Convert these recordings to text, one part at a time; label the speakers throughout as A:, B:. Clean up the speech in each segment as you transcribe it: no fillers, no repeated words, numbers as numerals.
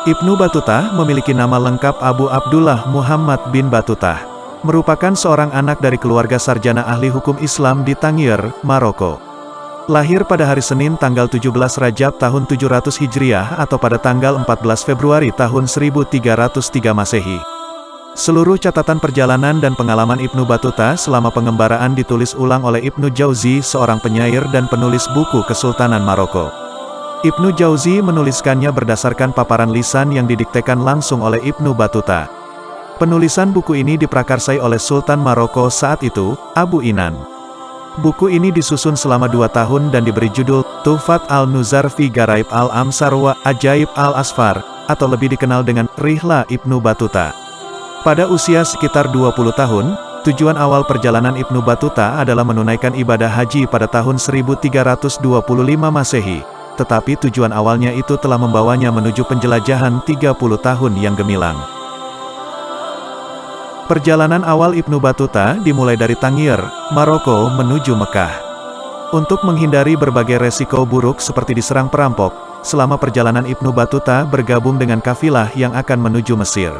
A: Ibnu Battuta memiliki nama lengkap Abu Abdullah Muhammad bin Battuta. Merupakan seorang anak dari keluarga sarjana ahli hukum Islam di Tangier, Maroko. Lahir pada hari Senin tanggal 17 Rajab tahun 700 Hijriah atau pada tanggal 14 Februari tahun 1303 Masehi. Seluruh catatan perjalanan dan pengalaman Ibnu Battuta selama pengembaraan ditulis ulang oleh Ibnu Jauzi, seorang penyair dan penulis buku Kesultanan Maroko. Ibnu Jauzi menuliskannya berdasarkan paparan lisan yang didiktekan langsung oleh Ibnu Battuta. Penulisan buku ini diprakarsai oleh Sultan Maroko saat itu, Abu Inan. Buku ini disusun selama 2 tahun dan diberi judul Tuhfat al-Nuzar fi Garaib al-Amsar wa Ajaib al-Asfar, atau lebih dikenal dengan Rihla Ibnu Battuta. Pada usia sekitar 20 tahun, tujuan awal perjalanan Ibnu Battuta adalah menunaikan ibadah haji pada tahun 1325 Masehi. Tetapi tujuan awalnya itu telah membawanya menuju penjelajahan 30 tahun yang gemilang. Perjalanan awal Ibnu Battuta dimulai dari Tangier, Maroko menuju Mekah. Untuk menghindari berbagai resiko buruk seperti diserang perampok, selama perjalanan Ibnu Battuta bergabung dengan kafilah yang akan menuju Mesir.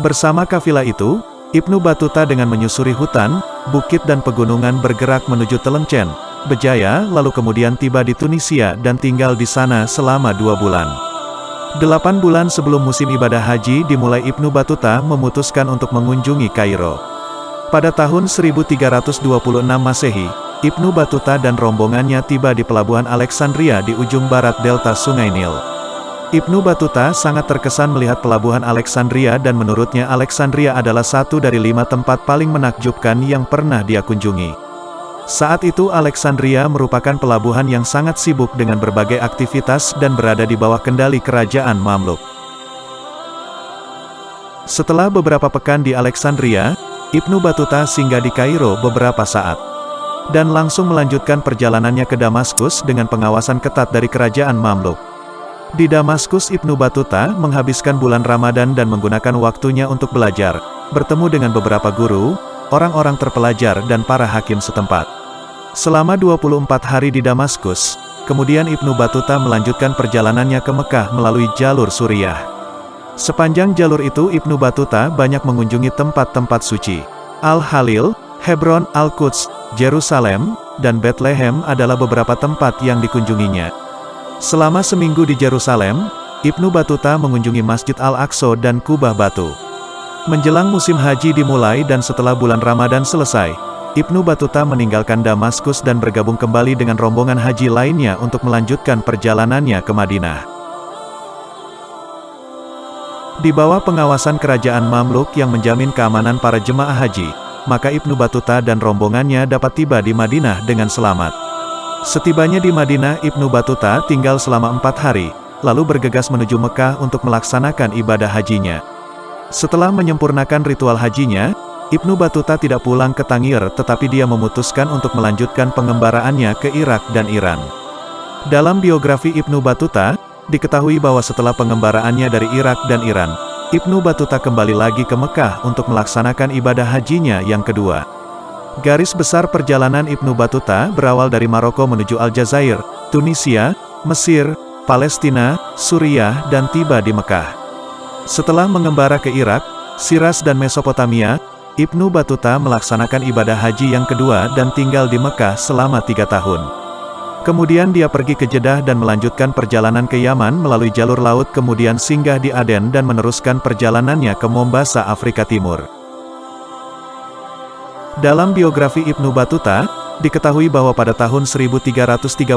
A: Bersama kafilah itu, Ibnu Battuta dengan menyusuri hutan, bukit dan pegunungan bergerak menuju Tlemcen, Bejaya, lalu kemudian tiba di Tunisia dan tinggal di sana selama 2 bulan. 8 bulan sebelum musim ibadah haji dimulai, Ibnu Battuta memutuskan untuk mengunjungi Kairo. Pada tahun 1326 Masehi, Ibnu Battuta dan rombongannya tiba di pelabuhan Alexandria di ujung barat delta Sungai Nil. Ibnu Battuta sangat terkesan melihat pelabuhan Alexandria dan menurutnya Alexandria adalah satu dari 5 tempat paling menakjubkan yang pernah dia kunjungi. Saat itu Alexandria merupakan pelabuhan yang sangat sibuk dengan berbagai aktivitas dan berada di bawah kendali kerajaan Mamluk. Setelah beberapa pekan di Alexandria, Ibnu Battuta singgah di Kairo beberapa saat, dan langsung melanjutkan perjalanannya ke Damaskus dengan pengawasan ketat dari kerajaan Mamluk. Di Damaskus, Ibnu Battuta menghabiskan bulan Ramadan dan menggunakan waktunya untuk belajar, bertemu dengan beberapa guru, orang-orang terpelajar dan para hakim setempat. Selama 24 hari di Damaskus, kemudian Ibnu Battuta melanjutkan perjalanannya ke Mekah melalui jalur Suriah. Sepanjang jalur itu Ibnu Battuta banyak mengunjungi tempat-tempat suci. Al-Halil, Hebron, Al-Quds, Yerusalem, dan Bethlehem adalah beberapa tempat yang dikunjunginya. Selama seminggu di Yerusalem, Ibnu Battuta mengunjungi Masjid Al-Aqsa dan Kubah Batu. Menjelang musim haji dimulai dan setelah bulan Ramadan selesai, Ibnu Battuta meninggalkan Damaskus dan bergabung kembali dengan rombongan haji lainnya untuk melanjutkan perjalanannya ke Madinah. Di bawah pengawasan kerajaan Mamluk yang menjamin keamanan para jemaah haji, maka Ibnu Battuta dan rombongannya dapat tiba di Madinah dengan selamat. Setibanya di Madinah, Ibnu Battuta tinggal selama 4 hari, lalu bergegas menuju Mekah untuk melaksanakan ibadah hajinya. Setelah menyempurnakan ritual hajinya, Ibnu Battuta tidak pulang ke Tangier tetapi dia memutuskan untuk melanjutkan pengembaraannya ke Irak dan Iran. Dalam biografi Ibnu Battuta, diketahui bahwa setelah pengembaraannya dari Irak dan Iran, Ibnu Battuta kembali lagi ke Mekah untuk melaksanakan ibadah hajinya yang kedua. Garis besar perjalanan Ibnu Battuta berawal dari Maroko menuju Aljazair, Tunisia, Mesir, Palestina, Suriah dan tiba di Mekah. Setelah mengembara ke Irak, Shiraz dan Mesopotamia, Ibnu Battuta melaksanakan ibadah haji yang kedua dan tinggal di Mekah selama 3 tahun. Kemudian dia pergi ke Jeddah dan melanjutkan perjalanan ke Yaman melalui jalur laut, kemudian singgah di Aden dan meneruskan perjalanannya ke Mombasa, Afrika Timur. Dalam biografi Ibnu Battuta, diketahui bahwa pada tahun 1332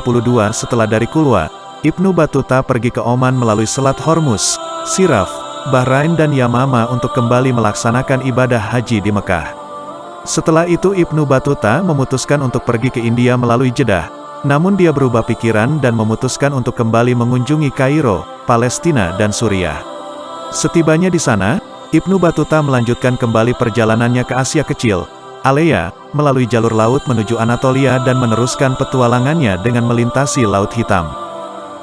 A: setelah dari Kulwa, Ibnu Battuta pergi ke Oman melalui Selat Hormuz, Siraf, Bahrain dan Yamama untuk kembali melaksanakan ibadah haji di Mekah. Setelah itu Ibnu Battuta memutuskan untuk pergi ke India melalui Jeddah, namun dia berubah pikiran dan memutuskan untuk kembali mengunjungi Kairo, Palestina dan Suriah. Setibanya di sana, Ibnu Battuta melanjutkan kembali perjalanannya ke Asia Kecil, Alea, melalui jalur laut menuju Anatolia dan meneruskan petualangannya dengan melintasi Laut Hitam.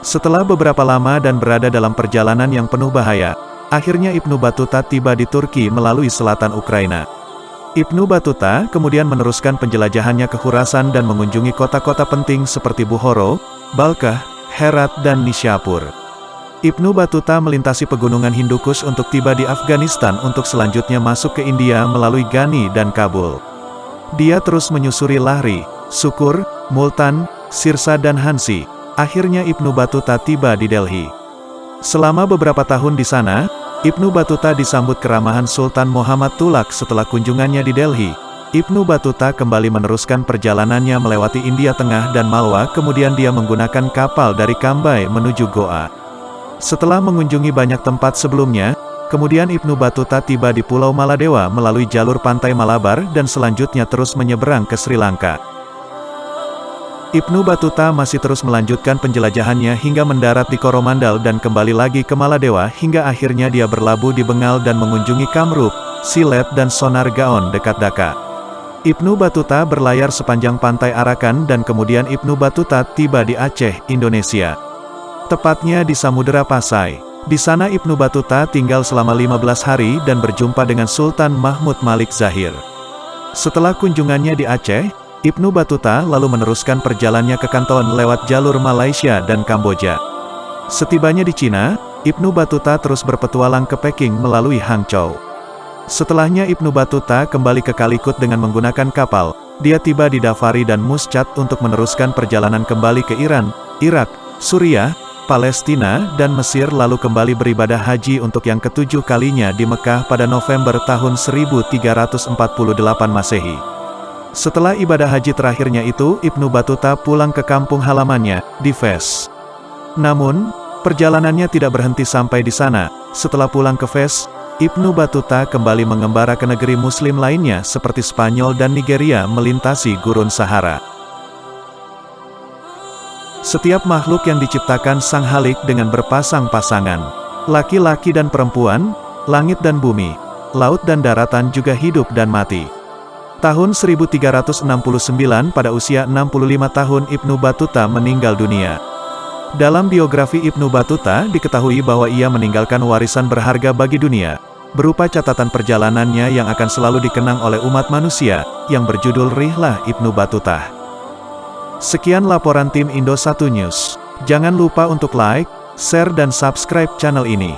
A: Setelah beberapa lama dan berada dalam perjalanan yang penuh bahaya, akhirnya Ibnu Battuta tiba di Turki melalui selatan Ukraina. Ibnu Battuta kemudian meneruskan penjelajahannya ke Khurasan dan mengunjungi kota-kota penting seperti Bukhara, Balkah, Herat dan Nishapur. Ibnu Battuta melintasi pegunungan Hindukush untuk tiba di Afghanistan untuk selanjutnya masuk ke India melalui Ghani dan Kabul. Dia terus menyusuri Lahri, Sukur, Multan, Sirsa dan Hansi. Akhirnya Ibnu Battuta tiba di Delhi. Selama beberapa tahun di sana, Ibnu Battuta disambut keramahan Sultan Muhammad Tughlaq. Setelah kunjungannya di Delhi, Ibnu Battuta kembali meneruskan perjalanannya melewati India Tengah dan Malwa, kemudian dia menggunakan kapal dari Cambay menuju Goa. Setelah mengunjungi banyak tempat sebelumnya, kemudian Ibnu Battuta tiba di Pulau Maladewa melalui jalur pantai Malabar dan selanjutnya terus menyeberang ke Sri Lanka. Ibnu Battuta masih terus melanjutkan penjelajahannya hingga mendarat di Coromandel dan kembali lagi ke Maladewa hingga akhirnya dia berlabuh di Bengal dan mengunjungi Kamrup, Sylhet dan Sonargaon dekat Dhaka. Ibnu Battuta berlayar sepanjang pantai Arakan dan kemudian Ibnu Battuta tiba di Aceh, Indonesia. Tepatnya di Samudera Pasai. Di sana Ibnu Battuta tinggal selama 15 hari dan berjumpa dengan Sultan Mahmud Malik Zahir. Setelah kunjungannya di Aceh, Ibnu Battuta lalu meneruskan perjalanannya ke Kanton lewat jalur Malaysia dan Kamboja. Setibanya di Cina, Ibnu Battuta terus berpetualang ke Peking melalui Hangzhou. Setelahnya Ibnu Battuta kembali ke Calicut dengan menggunakan kapal. Dia tiba di Dafari dan Muscat untuk meneruskan perjalanan kembali ke Iran, Irak, Suriah, Palestina, dan Mesir lalu kembali beribadah haji untuk yang ketujuh kalinya di Mekah pada November tahun 1348 Masehi. Setelah ibadah haji terakhirnya itu, Ibnu Battuta pulang ke kampung halamannya, di Fes. Namun, perjalanannya tidak berhenti sampai di sana. Setelah pulang ke Fes, Ibnu Battuta kembali mengembara ke negeri muslim lainnya seperti Spanyol dan Nigeria melintasi Gurun Sahara. Setiap makhluk yang diciptakan Sang Khalik dengan berpasang-pasangan. Laki-laki dan perempuan, langit dan bumi, laut dan daratan juga hidup dan mati. Tahun 1369 pada usia 65 tahun Ibnu Battuta meninggal dunia. Dalam biografi Ibnu Battuta diketahui bahwa ia meninggalkan warisan berharga bagi dunia, berupa catatan perjalanannya yang akan selalu dikenang oleh umat manusia, yang berjudul Rihlah Ibnu Battuta. Sekian laporan tim Indosat News. Jangan lupa untuk like, share dan subscribe channel ini.